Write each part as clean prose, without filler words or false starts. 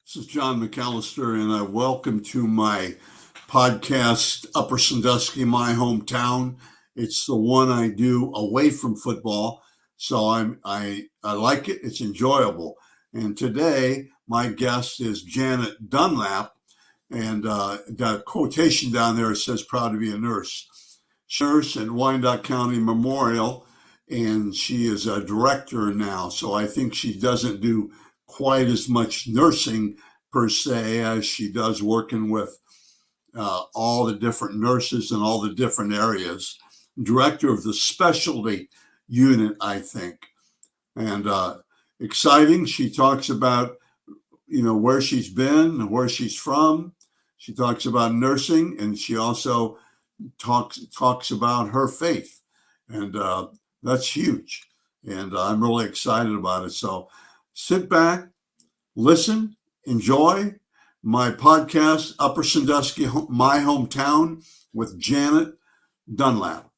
This is John McAllister, and I welcome to my podcast, Upper Sandusky, my hometown. It's the one I do away from football, so I like it. It's enjoyable. And today, my guest is Janet Dunlap, and got a quotation down there that says "proud to be a nurse." Nurse at Wyandot County Memorial, and she is a director now. So I think she doesn't do quite as much nursing per se as she does working with all the different nurses in all the different areas. Director of the specialty unit, I think, and exciting. She talks about where she's been and where she's from. She talks about nursing, and she also talks about her faith, and that's huge. And I'm really excited about it. So sit back, listen, enjoy my podcast, Upper Sandusky, my hometown, with Janet Dunlap.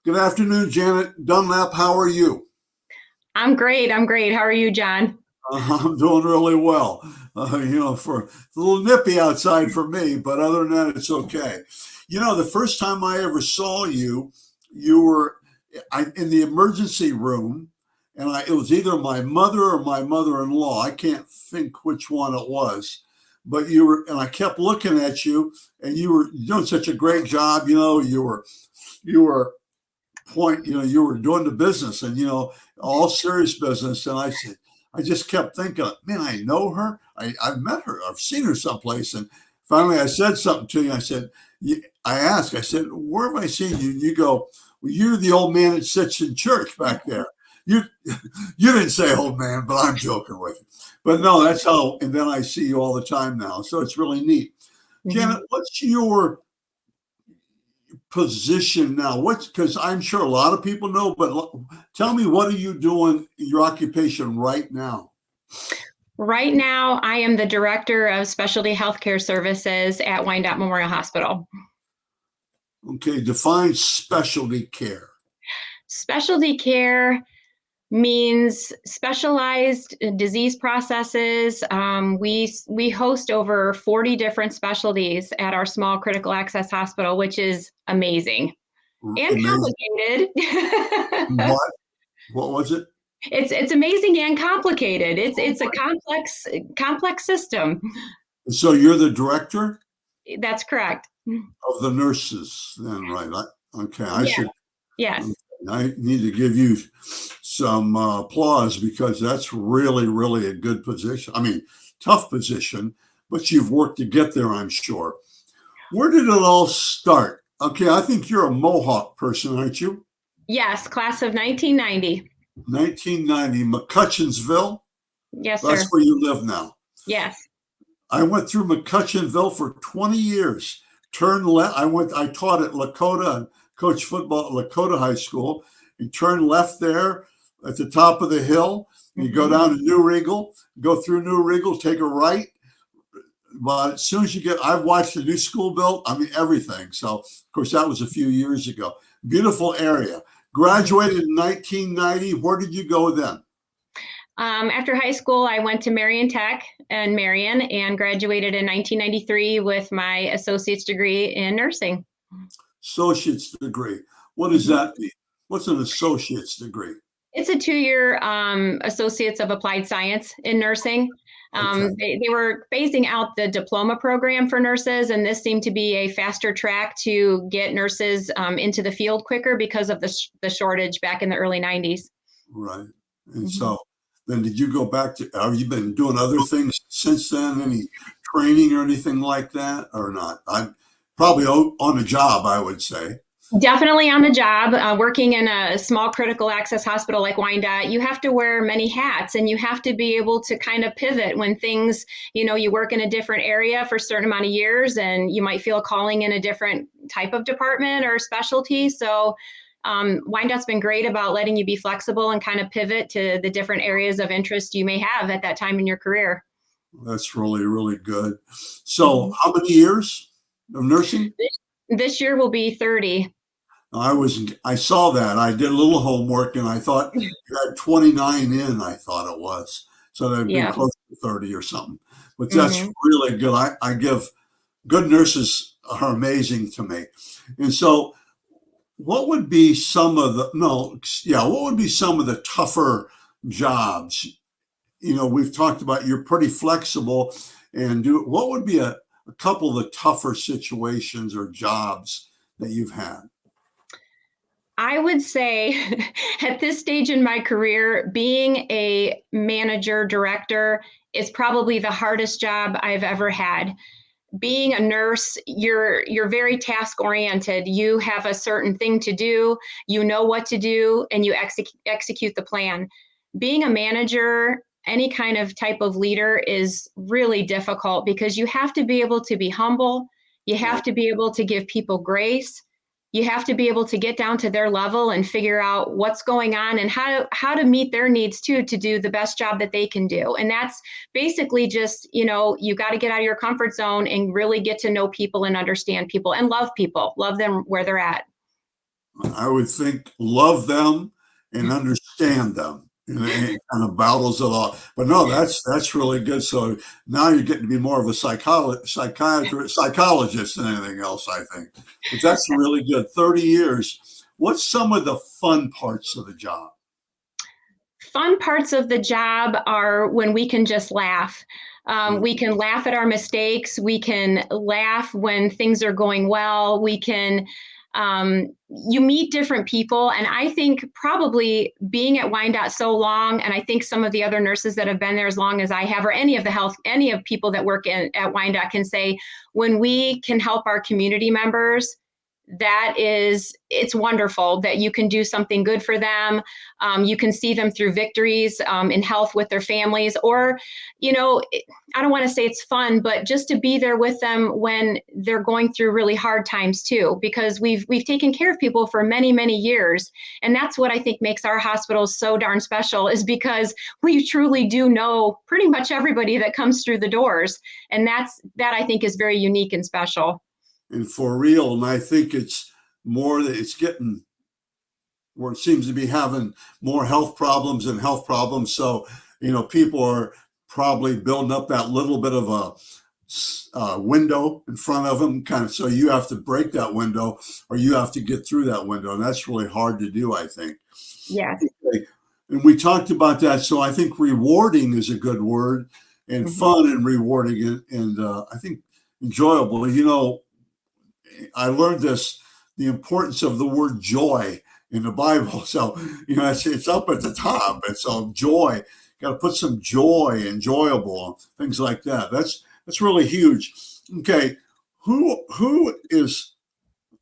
Good afternoon, Janet Dunlap. How are you? I'm great. How are you, John? I'm doing really well. For it's a little nippy outside for me, but other than that, it's okay. The first time I ever saw you, you were in the emergency room, and it was either my mother or my mother-in-law. I can't think which one it was, but you were, and I kept looking at you, and you were doing such a great job. You were you were doing the business, and all serious business. And I just kept thinking, man, I know her. I've met her. I've seen her someplace. And finally I said something to you. I said, where have I seen you? And you go, well, you're the old man that sits in church back there. You didn't say old man, but I'm joking with you. But no, that's how, and then I see you all the time now. So it's really neat. Mm-hmm. Janet, what's your position now? Because I'm sure a lot of people know, but tell me, what are you doing in your occupation right now? Right now, I am the Director of Specialty Healthcare Services at Wyandot Memorial Hospital. Okay, define specialty care. Specialty care means specialized disease processes. We host over 40 different specialties at our small critical access hospital, which is amazing and complicated. What was it? It's amazing and complicated. It's a complex system. So you're the director? That's correct. Of the nurses, then, right? Yes. I need to give you some applause, because that's really, really a good position. I mean, tough position, but you've worked to get there, I'm sure. Where did it all start? Okay, I think you're a Mohawk person, aren't you? Yes, class of 1990. 1990, McCutcheonsville? Yes, sir. That's where you live now? Yes. I went through McCutcheonsville for 20 years. Turned left. I taught at Lakota and coached football at Lakota High School. You turn left there at the top of the hill. You go down to New Regal, go through New Regal, take a right. But as soon as I've watched the new school built, I mean, everything. So, of course, that was a few years ago. Beautiful area. Graduated in 1990. Where did you go then? After high school, I went to Marion Tech in Marion and graduated in 1993 with my associate's degree in nursing. Associate's degree. What does that mean? What's an associate's degree? It's a 2-year associates of applied science in nursing. They were phasing out the diploma program for nurses, and this seemed to be a faster track to get nurses into the field quicker because of the shortage back in the early 90s. Right. And so then did you go back have you been doing other things since then? Any training or anything like that, or not? I'm probably on the job, I would say. Definitely on the job. Working in a small critical access hospital like Wyandot, you have to wear many hats, and you have to be able to kind of pivot when things, you work in a different area for a certain amount of years, and you might feel a calling in a different type of department or specialty. So Wyandot's been great about letting you be flexible and kind of pivot to the different areas of interest you may have at that time in your career. That's really, really good. So how many years of nursing? This year will be 30. I saw that. I did a little homework and I thought you had 29 in, I thought it was. So that'd been Yeah. close to 30 or something. But that's really good. I give good nurses are amazing to me. And so what would be some of the what would be some of the tougher jobs? We've talked about you're pretty flexible and what would be a couple of the tougher situations or jobs that you've had? I would say at this stage in my career, being a manager director is probably the hardest job I've ever had. Being a nurse, you're very task oriented. You have a certain thing to do, you know what to do, and you execute the plan. Being a manager, any kind of type of leader, is really difficult because you have to be able to be humble. You have to be able to give people grace. You have to be able to get down to their level and figure out what's going on and how to meet their needs too, to do the best job that they can do. And that's basically just, you got to get out of your comfort zone and really get to know people and understand people and love them where they're at. I would think love them and understand them. And it kind of battles it all. But no, that's really good. So now you're getting to be more of a psychologist than anything else, I think. But that's really good. 30 years. What's some of the fun parts of the job? Fun parts of the job are when we can just laugh. We can laugh at our mistakes. We can laugh when things are going well. You meet different people. And I think probably being at Wyandot so long, and I think some of the other nurses that have been there as long as I have, or any of people that work at Wyandot can say, when we can help our community members, it's wonderful that you can do something good for them. You can see them through victories in health with their families, or, I don't want to say it's fun, but just to be there with them when they're going through really hard times too, because we've taken care of people for many, many years. And that's what I think makes our hospitals so darn special, is because we truly do know pretty much everybody that comes through the doors. And that I think is very unique and special. And for real, and I think it's getting where it seems to be having more health problems and health problems. So, people are probably building up that little bit of a window in front of them, kind of. So you have to break that window, or you have to get through that window, and that's really hard to do, I think. Yes. Okay. And we talked about that. So I think rewarding is a good word, and fun and rewarding, and I think enjoyable. I learned the importance of the word joy in the Bible. So, it's up at the top. And so joy, got to put some joy, enjoyable, things like that. That's really huge. Okay. Who is,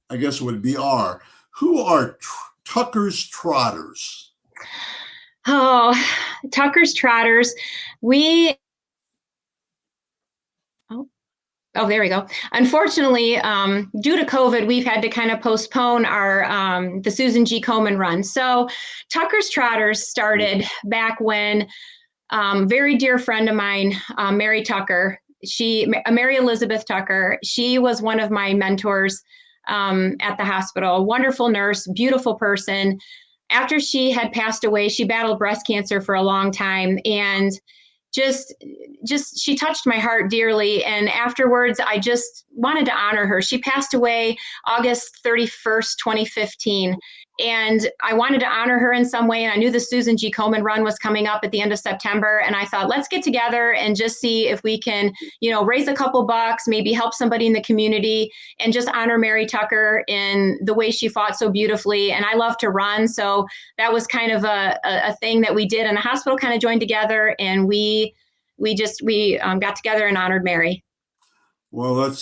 I guess it would be who are Tucker's Trotters? Oh, Tucker's Trotters. Oh, there we go. Unfortunately, due to COVID, we've had to kind of postpone the Susan G. Komen run. So Tucker's Trotters started back when very dear friend of mine, Mary Tucker, Mary Elizabeth Tucker, she was one of my mentors at the hospital. Wonderful nurse, beautiful person. After she had passed away, she battled breast cancer for a long time, and just she touched my heart dearly. And afterwards, I just wanted to honor her. She passed away August 31st, 2015. And I wanted to honor her in some way. And I knew the Susan G. Komen run was coming up at the end of September. And I thought, let's get together and just see if we can, raise a couple bucks, maybe help somebody in the community, and just honor Mary Tucker in the way she fought so beautifully. And I love to run. So that was kind of a thing that we did. And the hospital kind of joined together, and we got together and honored Mary. Well,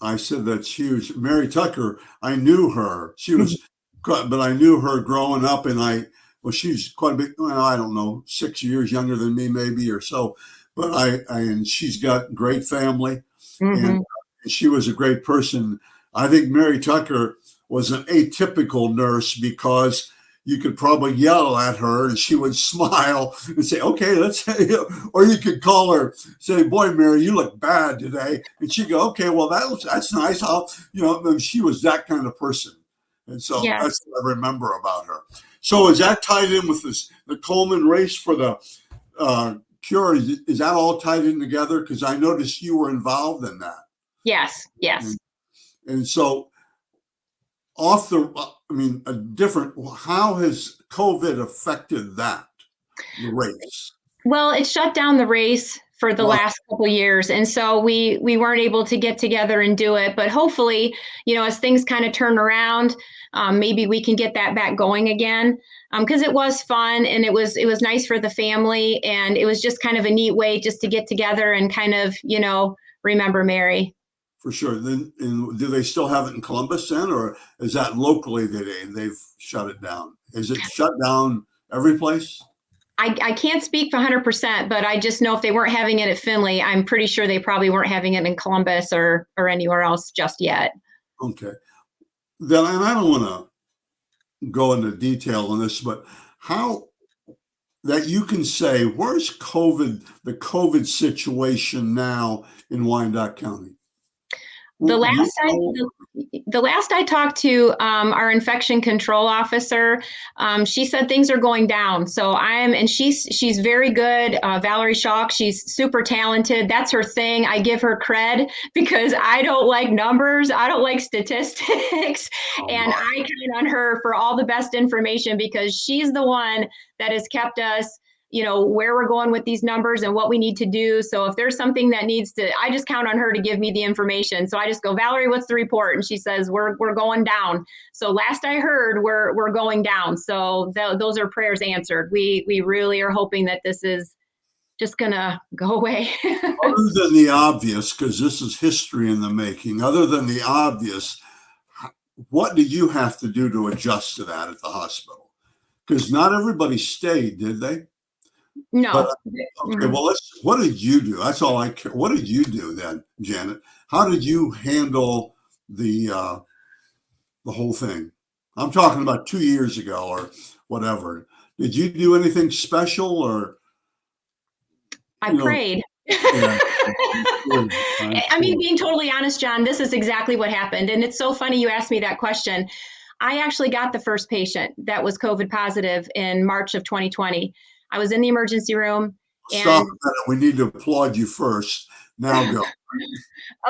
I said that's huge. Mary Tucker, I knew her. She was, but I knew her growing up, and she's quite a bit, I don't know, 6 years younger than me, maybe, or so. But and she's got great family, and she was a great person. I think Mary Tucker, was an atypical nurse because you could probably yell at her and she would smile and say, okay, let's, or you could call her, say, boy, Mary, you look bad today. And she'd go, okay, well, that's nice. And she was that kind of person. And so that's Yes. what I remember about her. So is that tied in with the Coleman race for the cure? Is that all tied in together? Because I noticed you were involved in that. Yes. Yes. And so how has COVID affected the race? Well, it shut down the race for the Right. last couple of years. And so we weren't able to get together and do it. But hopefully, as things kind of turn around, maybe we can get that back going again. Because it was fun and it was nice for the family. And it was just kind of a neat way just to get together and kind of, remember Mary. For sure. Then, do they still have it in Columbus then, or is that locally they've shut it down? Is it shut down every place? I can't speak for 100%, but I just know if they weren't having it at Findlay, I'm pretty sure they probably weren't having it in Columbus or anywhere else just yet. Okay. Then, and I don't want to go into detail on this, but how that you can say, where's the COVID situation now in Wyandot County? The last I talked to our infection control officer, she said things are going down. So she's very good. Valerie Schalk, she's super talented. That's her thing. I give her cred because I don't like numbers. I don't like statistics. And I count on her for all the best information because she's the one that has kept us where we're going with these numbers and what we need to do. So if there's something that I just count on her to give me the information. So I just go, Valerie, what's the report? And she says, we're going down. So last I heard, we're going down. So those are prayers answered. We really are hoping that this is just gonna go away. Other than the obvious, because this is history in the making, other than the obvious, what did you have to do to adjust to that at the hospital? Because not everybody stayed, did they? No. But, okay, well, what did you do? That's all I care. What did you do then, Janet? How did you handle the whole thing? I'm talking about 2 years ago or whatever. Did you do anything special or? I prayed. Yeah. I mean, being totally honest, John, this is exactly what happened. And it's so funny you asked me that question. I actually got the first patient that was COVID positive in March of 2020. I was in the emergency room. Stop a minute. We need to applaud you first. Now go.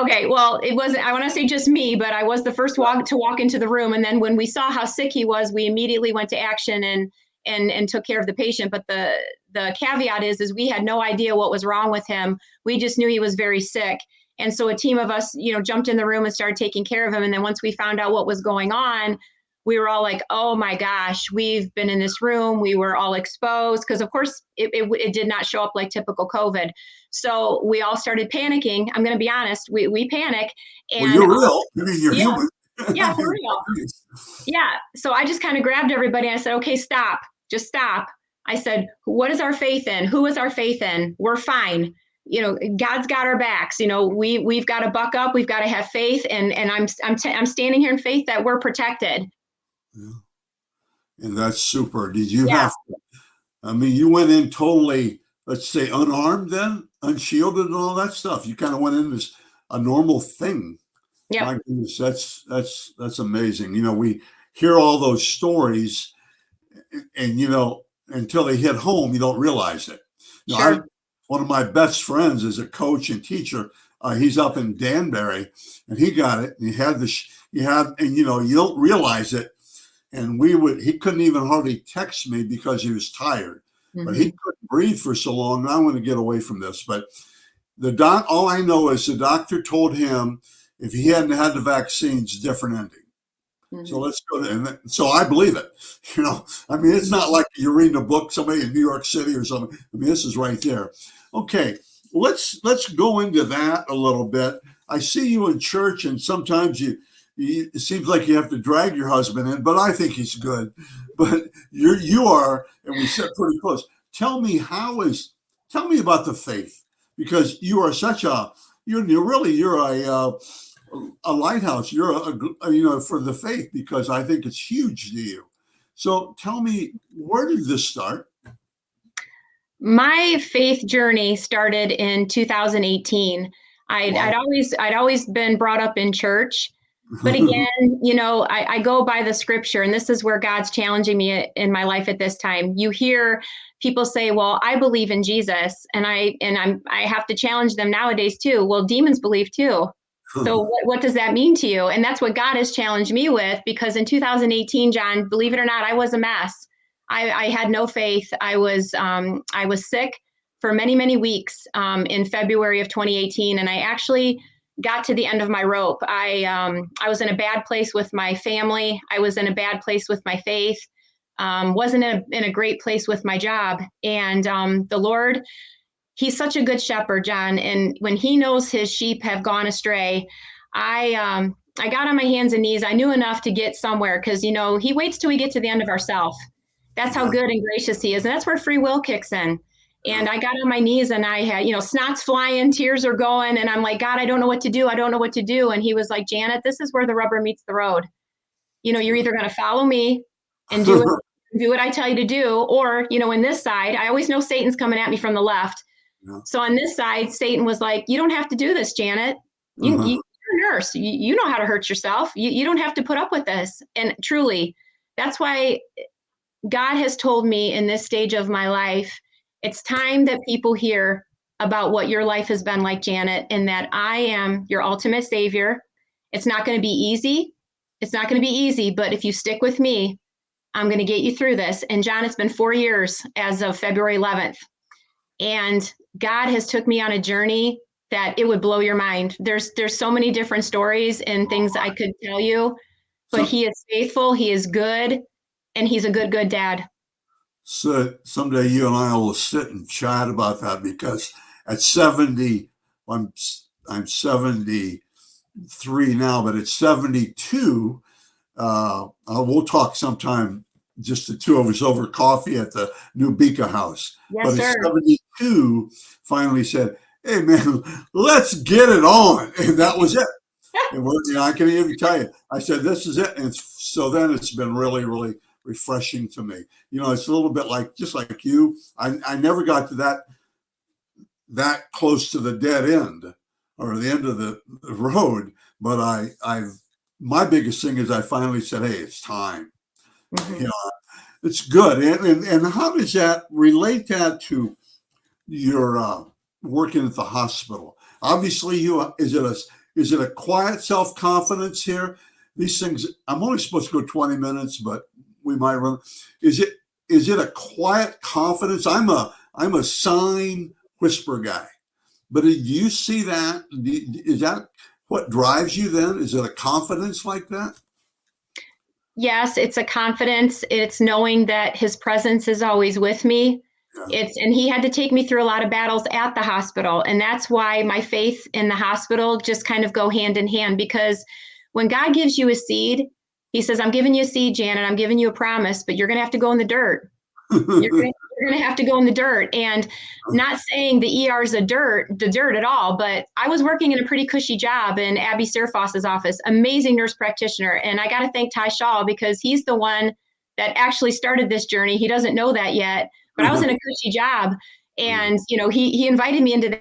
Okay, well, it wasn't, I want to say just me, but I was the first to walk into the room. And then when we saw how sick he was, we immediately went to action and took care of the patient. But the caveat is we had no idea what was wrong with him. We just knew he was very sick. And so a team of us, jumped in the room and started taking care of him. And then once we found out what was going on, we were all like, oh my gosh, we've been in this room. We were all exposed because, of course, it did not show up like typical COVID. So we all started panicking. I'm going to be honest. We panic. And, well, you're real. I mean, you're human. Yeah, for real. Yeah. So I just kind of grabbed everybody. And I said, okay, stop. Just stop. I said, what is our faith in? Who is our faith in? We're fine. God's got our backs. We've got to buck up. We've got to have faith. And I'm standing here in faith that we're protected. Yeah. And that's super. Did you have to, I mean, you went in totally, let's say, unarmed then, unshielded and all that stuff. You kind of went in as a normal thing. Yeah. My goodness, that's amazing. We hear all those stories and, until they hit home, you don't realize it. Sure. One of my best friends is a coach and teacher. He's up in Danbury and he got it. And you don't realize it. And he couldn't even hardly text me because he was tired, but he couldn't breathe for so long. And I want to get away from this, but all I know is the doctor told him if he hadn't had the vaccines, different ending. So let's go there. And so I believe it. I mean, it's not like you're reading a book, somebody in New York City or something. I mean, this is right there. Okay. Let's go into that a little bit. I see you in church and sometimes it seems like you have to drag your husband in, but I think he's good. But you are, and we sit pretty close. Tell me about the faith, because you are you're a a lighthouse. You're for the faith, because I think it's huge to you. So tell me, where did this start? My faith journey started in 2018. Wow. I'd always been brought up in church, but again, I go by the scripture, and this is where God's challenging me in my life at this time. You hear people say, "Well, I believe in Jesus," and I have to challenge them nowadays too. Well, demons believe too. So what does that mean to you? And that's what God has challenged me with, because in 2018, John, believe it or not, I was a mess. I had no faith. I was sick for many, many weeks in February of 2018, and I actually got to the end of my rope. I was in a bad place with my family. I was in a bad place with my faith. Wasn't in a great place with my job. And the Lord, He's such a good shepherd, John. And when He knows His sheep have gone astray, I got on my hands and knees. I knew enough to get somewhere, because He waits till we get to the end of ourselves. That's how Yeah, good and gracious He is, and that's where free will kicks in. yeah. And I got on my knees, and I had, snot's flying, tears are going, and I'm like, God, I don't know what to do. I don't know what to do. And He was like, Janet, this is where the rubber meets the road. You're either going to follow me and do what I tell you to do, or in this side, I always know Satan's coming at me from the left. Yeah. So on this side, Satan was like, you don't have to do this, Janet. You're a nurse. You know how to hurt yourself. You don't have to put up with this. And truly, that's why God has told me in this stage of my life, it's time that people hear about what your life has been like, Janet, and that I am your ultimate savior. It's not going to be easy. It's not going to be easy, but if you stick with me, I'm going to get you through this. And John, it's been 4 years as of February 11th. And God has took me on a journey that it would blow your mind. There's so many different stories and things I could tell you, but So, He is faithful, He is good, and He's a good dad. so someday you and I will sit and chat about that, because at 70, I'm 73 now, but at 72, we'll talk sometime, just the two of us over coffee at the new Beacon House. Yes, But at sir. 72, finally said, "Hey man, let's get it on," and that was it. And I can even tell you, I said, "This is it." And so then it's been really, really refreshing to me. It's a little bit like, just like you. I never got to that close to the dead end, or the end of the road, but I've my biggest thing is I finally said, "Hey, it's time." Mm-hmm. You know, it's good. And how does that relate that to your working at the hospital? Obviously, is it a quiet self confidence here? These things, I'm only supposed to go 20 minutes, but we might run. Is it a quiet confidence? I'm a sign whisper guy, but do you see that? Is that what drives you? Then is it a confidence like that? Yes, it's a confidence. It's knowing that His presence is always with me. Yeah. And He had to take me through a lot of battles at the hospital. And that's why my faith in the hospital just kind of go hand in hand, because when God gives you a seed, He says, I'm giving you a seed, Janet, I'm giving you a promise, but you're going to have to go in the dirt. You're going to have to go in the dirt. And not saying the ER is the dirt at all, but I was working in a pretty cushy job in Abby Surfoss's office, amazing nurse practitioner. And I got to thank Ty Shaw, because he's the one that actually started this journey. He doesn't know that yet, but I was in a cushy job. And, he invited me into the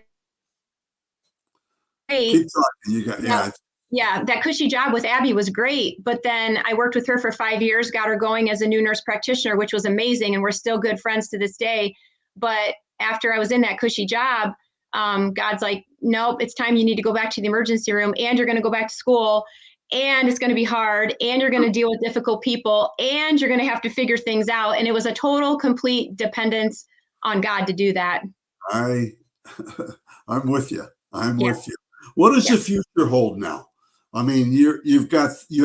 Keep talking. You got, yeah. Yeah, that cushy job with Abby was great. But then I worked with her for 5 years, got her going as a new nurse practitioner, which was amazing. And we're still good friends to this day. But after I was in that cushy job, God's like, nope, it's time you need to go back to the emergency room, and you're going to go back to school, and it's going to be hard, and you're going to deal with difficult people, and you're going to have to figure things out. And it was a total, complete dependence on God to do that. I, I'm with you. I'm Yeah. with you. What does Yeah. the future hold now? I mean, you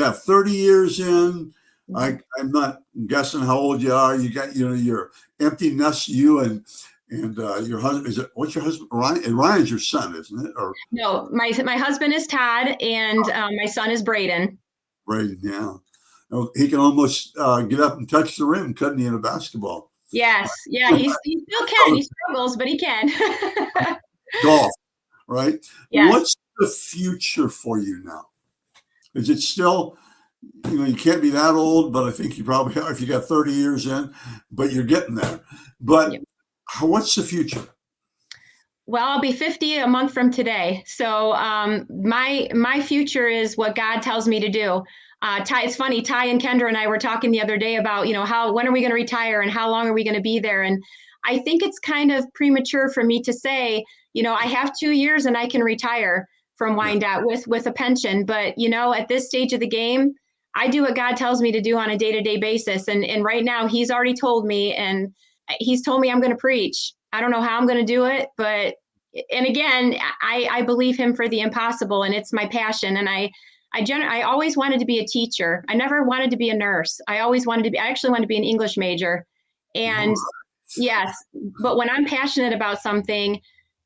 have 30 years in. I'm not guessing how old you are. You got, your empty nest, you and your husband. What's your husband? Ryan? And Ryan's your son, isn't it? Or No, my husband is Todd, and my son is Braden. Braden? Yeah. Oh, he can almost get up and touch the rim, couldn't he, in a basketball? Yes, yeah, he still can. He struggles, but he can. Golf, right? Yes. What's the future for you now? Is it still, you can't be that old, but I think you probably are if you got 30 years in, but you're getting there. But Yep. what's the future? Well, I'll be 50 a month from today. So my future is what God tells me to do. It's funny. Ty and Kendra and I were talking the other day about when are we going to retire and how long are we going to be there? And I think it's kind of premature for me to say, I have 2 years and I can retire from Wyandot with a pension. But at this stage of the game, I do what God tells me to do on a day-to-day basis. And right now, He's already told me, and He's told me I'm going to preach. I don't know how I'm going to do it, but and again, I believe Him for the impossible, and it's my passion. And I always wanted to be a teacher. I never wanted to be a nurse. I actually wanted to be an English major. And yes, but when I'm passionate about something,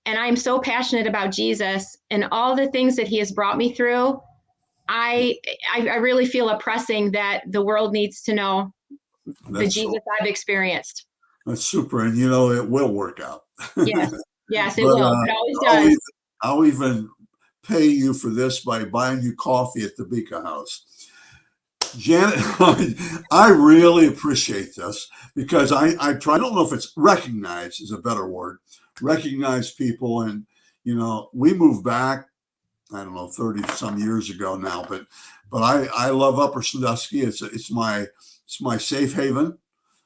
and I'm so passionate about Jesus and all the things that He has brought me through, I really feel a pressing that the world needs to know the Jesus I've experienced. That's super. And it will work out. Yes, yes, it But will. It always I'll does. even, I'll even pay you for this by buying you coffee at the Beacon House. Janet, I really appreciate this because I try, I don't know if it's recognize is a better word, recognize people. And, we moved back, I don't know, 30 some years ago now, but I love Upper Sandusky. It's my safe haven.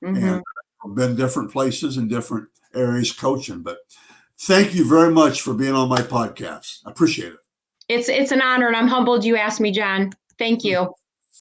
Mm-hmm. And I've been different places and different areas coaching, but thank you very much for being on my podcast. I appreciate it. It's an honor, and I'm humbled you asked me, John. Thank you.